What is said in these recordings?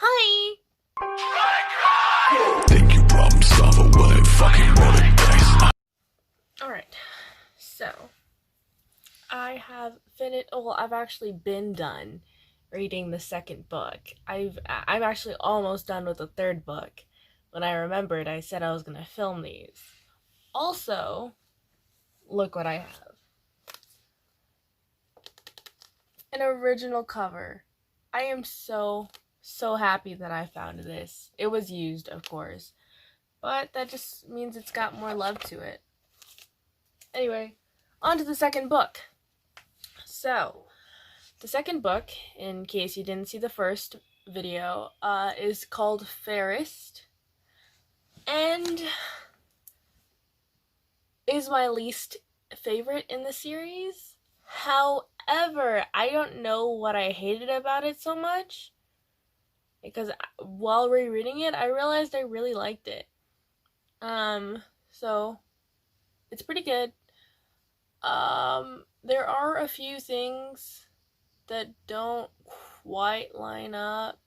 Hi! Think you problem solver, well then fucking roll the dice. Alright, so I have finished, well, I've actually been done reading the second book. I'm actually almost done with the third book. When I remembered, I said I was gonna film these. Also, look what I have. An original cover. I am so happy that I found this. It was used, of course, but that just means it's got more love to it. Anyway, on to the second book. So, the second book, in case you didn't see the first video, is called Fairest, and is my least favorite in the series. However, I don't know what I hated about it so much, because while rereading it, I realized I really liked it. So it's pretty good. There are a few things that don't quite line up,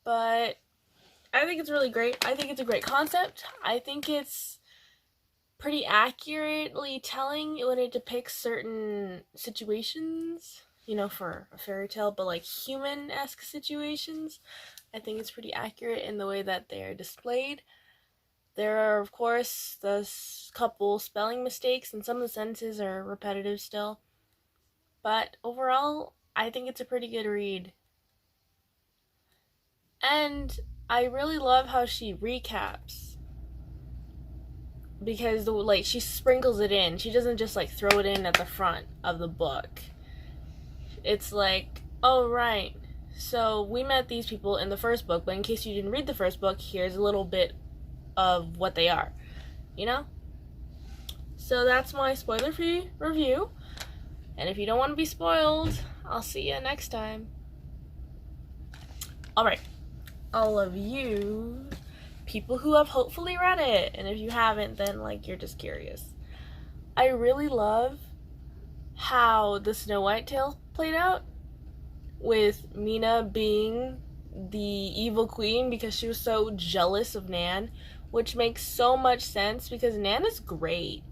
but I think it's really great. I think it's a great concept. I think it's pretty accurately telling when it depicts certain situations, for a fairy tale, but like human-esque situations. I think it's pretty accurate in the way that they're displayed. There are, of course, the couple spelling mistakes, and some of the sentences are repetitive still. But overall, I think it's a pretty good read. And I really love how she recaps. Because, she sprinkles it in. She doesn't just, throw it in at the front of the book. It's like, oh, right. So, we met these people in the first book, but in case you didn't read the first book, here's a little bit of what they are, So that's my spoiler-free review, and if you don't want to be spoiled, I'll see you next time. Alright, all of you people who have hopefully read it, and if you haven't, then you're just curious. I really love how the Snow White tale played out, with Mina being the evil queen because she was so jealous of Nan, which makes so much sense because Nan is great.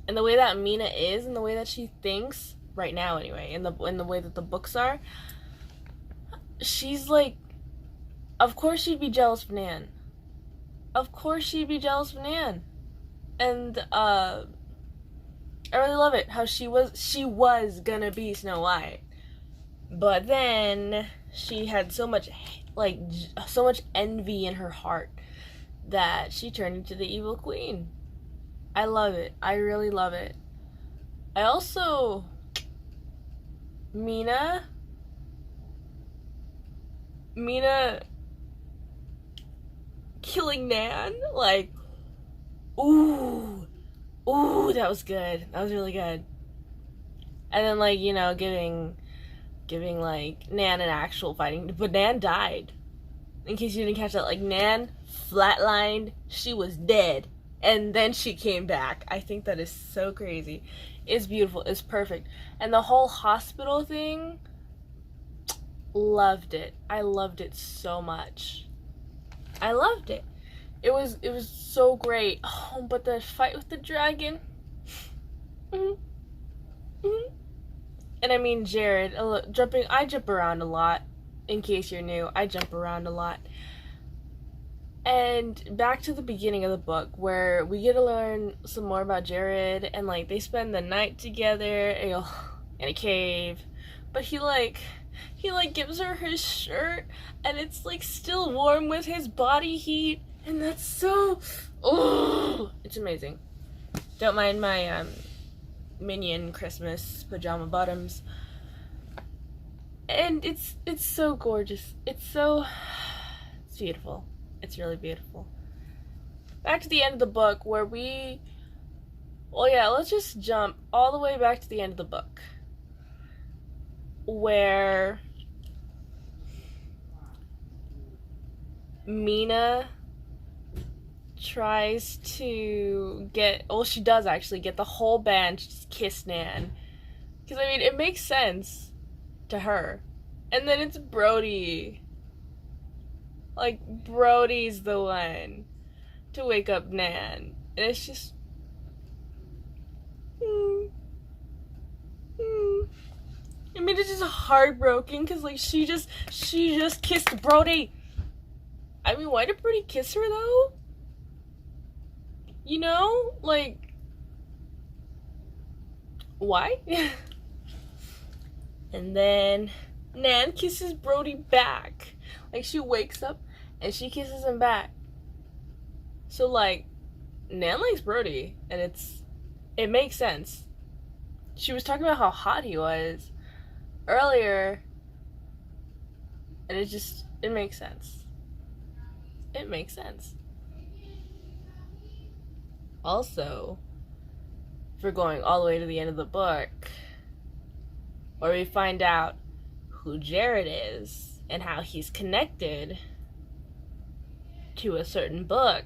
And the way that Mina is, and the way that she thinks, right now anyway, in the way that the books are, she's of course she'd be jealous of Nan. Of course she'd be jealous of Nan. And, I really love it, how she was gonna be Snow White. But then, she had so much envy in her heart that she turned into the evil queen. I love it. I really love it. I also... Mina killing Nan, ooh, that was good. That was really good. And then, giving Nan an actual fighting, but Nan died. In case you didn't catch that, Nan flatlined, she was dead, and then she came back. I think that is so crazy. It's beautiful, it's perfect. And the whole hospital thing, loved it. I loved it so much. I loved it. It was so great. Oh, but the fight with the dragon. And I mean Jared, I jump around a lot. In case you're new, I jump around a lot. And back to the beginning of the book, where we get to learn some more about Jared, and they spend the night together in a cave. But he gives her his shirt, and it's still warm with his body heat, and that's so, it's amazing. Don't mind my Minion Christmas pajama bottoms. And it's so gorgeous. It's beautiful. It's really beautiful. Back to the end of the book, where let's just jump all the way back to the end of the book, where Mina tries to she does actually get the whole band to just kiss Nan. Because, it makes sense to her. And then it's Brody. Like, Brody's the one to wake up Nan. And it's just... I mean, it's just heartbroken because, like, she just kissed Brody. I mean, why did Brody kiss her, though? You know? Like, why? And then Nan kisses Brody back. Like, she wakes up and she kisses him back. So, like, Nan likes Brody, and it makes sense. She was talking about how hot he was earlier, and it makes sense. It makes sense. Also, if we're going all the way to the end of the book, where we find out who Jared is and how he's connected to a certain book,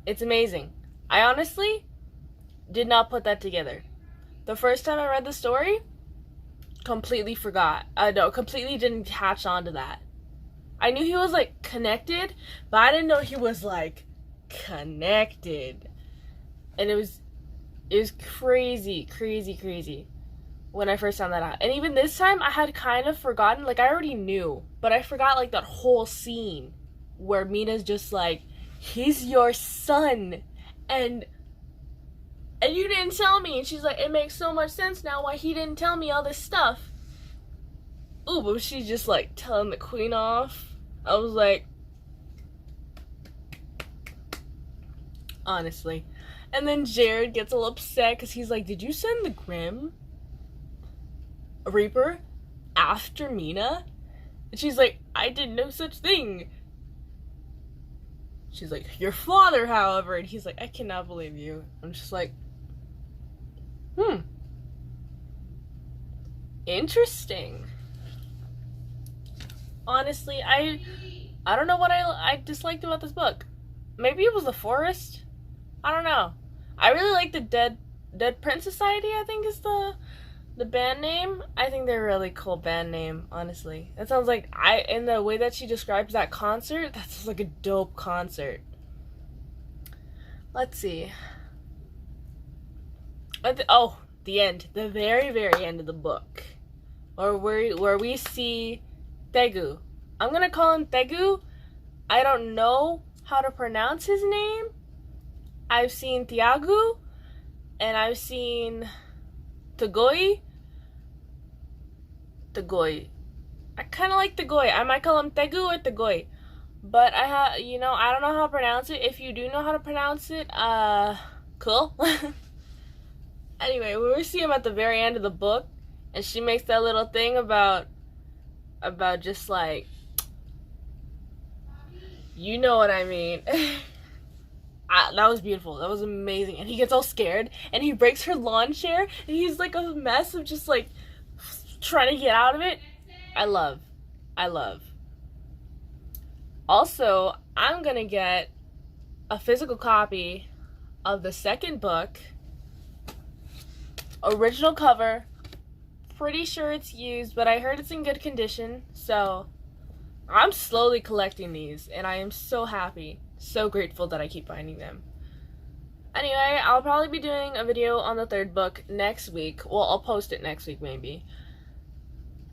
it's amazing. I honestly did not put that together. The first time I read the story, completely forgot. Completely didn't catch on to that. I knew he was, like, connected, but I didn't know he was, like, connected. And it was crazy when I first found that out. And even this time, I had kind of forgotten. Like, I already knew, but I forgot, like, that whole scene where Mina's just like, he's your son, and you didn't tell me. And she's like, it makes so much sense now why he didn't tell me all this stuff. Ooh, but she's just, like, telling the queen off. I was like, honestly. And then Jared gets a little upset because he's like, did you send the Grim Reaper after Mina? And she's like, I did no such thing. She's like, your father, however. And he's like, I cannot believe you. I'm just like, interesting. Honestly, I don't know what I disliked about this book. Maybe it was the forest. I don't know. I really like the Dead Print Society, I think is the band name. I think they're a really cool band name, honestly. That sounds like, in the way that she describes that concert, that sounds like a dope concert. Let's see. The end. The very, very end of the book. Or where we see Tegu. I'm gonna call him Tegu. I don't know how to pronounce his name. I've seen Tiago, and I've seen Tagoi. I kind of like Tagoi. I might call him Tegu or Tagoi. But I don't know how to pronounce it. If you do know how to pronounce it, cool. Anyway, we see him at the very end of the book, and she makes that little thing about just like, you know what I mean. That was beautiful. That was amazing. And he gets all scared, and he breaks her lawn chair, and he's like a mess of just like trying to get out of it. I love. Also, I'm gonna get a physical copy of the second book. Original cover. Pretty sure it's used, but I heard it's in good condition. So I'm slowly collecting these, and I am so happy. So grateful that I keep finding them. Anyway, I'll probably be doing a video on the third book next week. Well, I'll post it next week, maybe.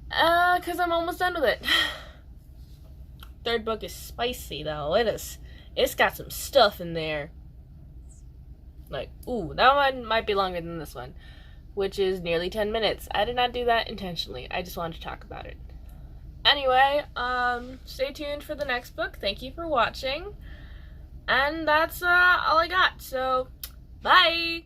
Because I'm almost done with it. Third book is spicy, though. It's got some stuff in there. Like, ooh, that one might be longer than this one, which is nearly 10 minutes. I did not do that intentionally. I just wanted to talk about it. Anyway, stay tuned for the next book. Thank you for watching. And that's all I got. So, bye!